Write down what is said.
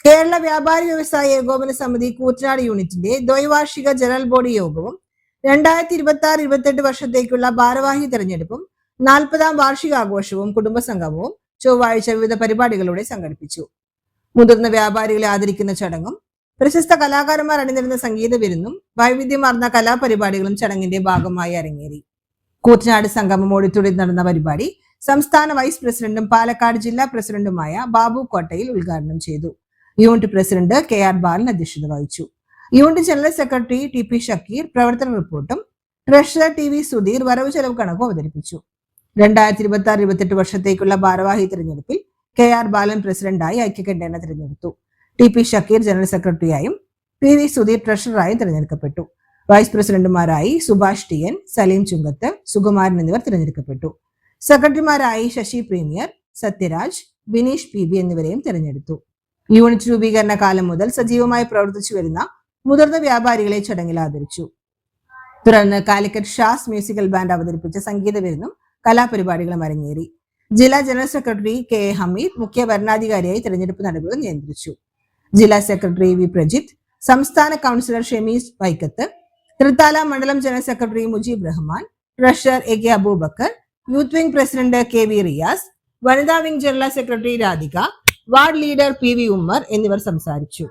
കേരള വ്യാപാരി വ്യവസായ ഏകോപന സമിതി കൂറ്റനാട് യൂണിറ്റിന്റെ ദ്വൈവാർഷിക ജനറൽ ബോഡി യോഗവും 2026-28 വർഷത്തേക്കുള്ള ഭാരവാഹി തെരഞ്ഞെടുപ്പും 40ാം വാർഷികാഘോഷവും കുടുംബസംഗമവും ചൊവ്വാഴ്ച വിവിധ പരിപാടികളോടെ സംഘടിപ്പിച്ചു. മുതിർന്ന വ്യാപാരികളെ ആദരിക്കുന്ന ചടങ്ങും പ്രശസ്ത കലാകാരന്മാർ അണിനിരുന്ന സംഗീത വിരുന്നും വൈവിധ്യമാർന്ന കലാപരിപാടികളും ചടങ്ങിന്റെ ഭാഗമായി അരങ്ങേറി. കൂറ്റനാട് സംഗമം ഓഡിറ്റോറിയത്തിൽ നടന്ന പരിപാടി സംസ്ഥാന വൈസ് പ്രസിഡന്റും പാലക്കാട് ജില്ലാ പ്രസിഡന്റുമായ ബാബു കോട്ടയിൽ ഉദ്ഘാടനം ചെയ്തു. യൂണിറ്റ് പ്രസിഡന്റ് KR ബാലൻ അധ്യക്ഷത വഹിച്ചു. Unit general secretary TP Shakir പ്രവർത്തന റിപ്പോർട്ടും ട്രഷറർ TV സുധീർ വരവ് ചെലവ് കണക്കും അവതരിപ്പിച്ചു. 2026-28 വർഷത്തേക്കുള്ള ഭാരവാഹി തിരഞ്ഞെടുപ്പിൽ KR ബാലൻ പ്രസിഡന്റായി ഐക്യകണ്ഠേന തിരഞ്ഞെടുത്തു. TP ഷക്കീർ ജനറൽ സെക്രട്ടറിയായും PV സുധീർ ട്രഷററായും തിരഞ്ഞെടുക്കപ്പെട്ടു. വൈസ് പ്രസിഡന്റുമാരായി സുഭാഷ് TN, സലീം ചുങ്കത്ത്, സുകുമാരൻ എന്നിവർ തിരഞ്ഞെടുക്കപ്പെട്ടു. സെക്രട്ടറിമാരായി ശശി പ്രീമിയർ, സത്യരാജ്, ബിനീഷ് PB എന്നിവരെയും തിരഞ്ഞെടുത്തു. യൂണിറ്റ് രൂപീകരണ കാലം മുതൽ സജീവമായി പ്രവർത്തിച്ചു വരുന്ന മുതിർന്ന വ്യാപാരികളെ ചടങ്ങിൽ ആദരിച്ചു. തുടർന്ന് കാലിക്കറ്റ് ഷാസ് മ്യൂസിക്കൽ ബാൻഡ് അവതരിപ്പിച്ച സംഗീത വിരുന്നും കലാപരിപാടികളും അരങ്ങേറി. ജില്ലാ ജനറൽ സെക്രട്ടറി KA ഹമീദ് മുഖ്യ ഭരണാധികാരിയായി തെരഞ്ഞെടുപ്പ് നടപടികൾ നിയന്ത്രിച്ചു. ജില്ലാ സെക്രട്ടറി V പ്രജിത്ത്, സംസ്ഥാന കൗൺസിലർ ഷെമീസ് വൈക്കത്ത്, തൃത്താല മണ്ഡലം general secretary Mujeeb Rahman, treasurer AK Abubacker, youth wing president KV Riyas, വനിതാ wing general secretary Radhika, ward leader PV Ummer എന്നിവർ സംസാരിച്ചു.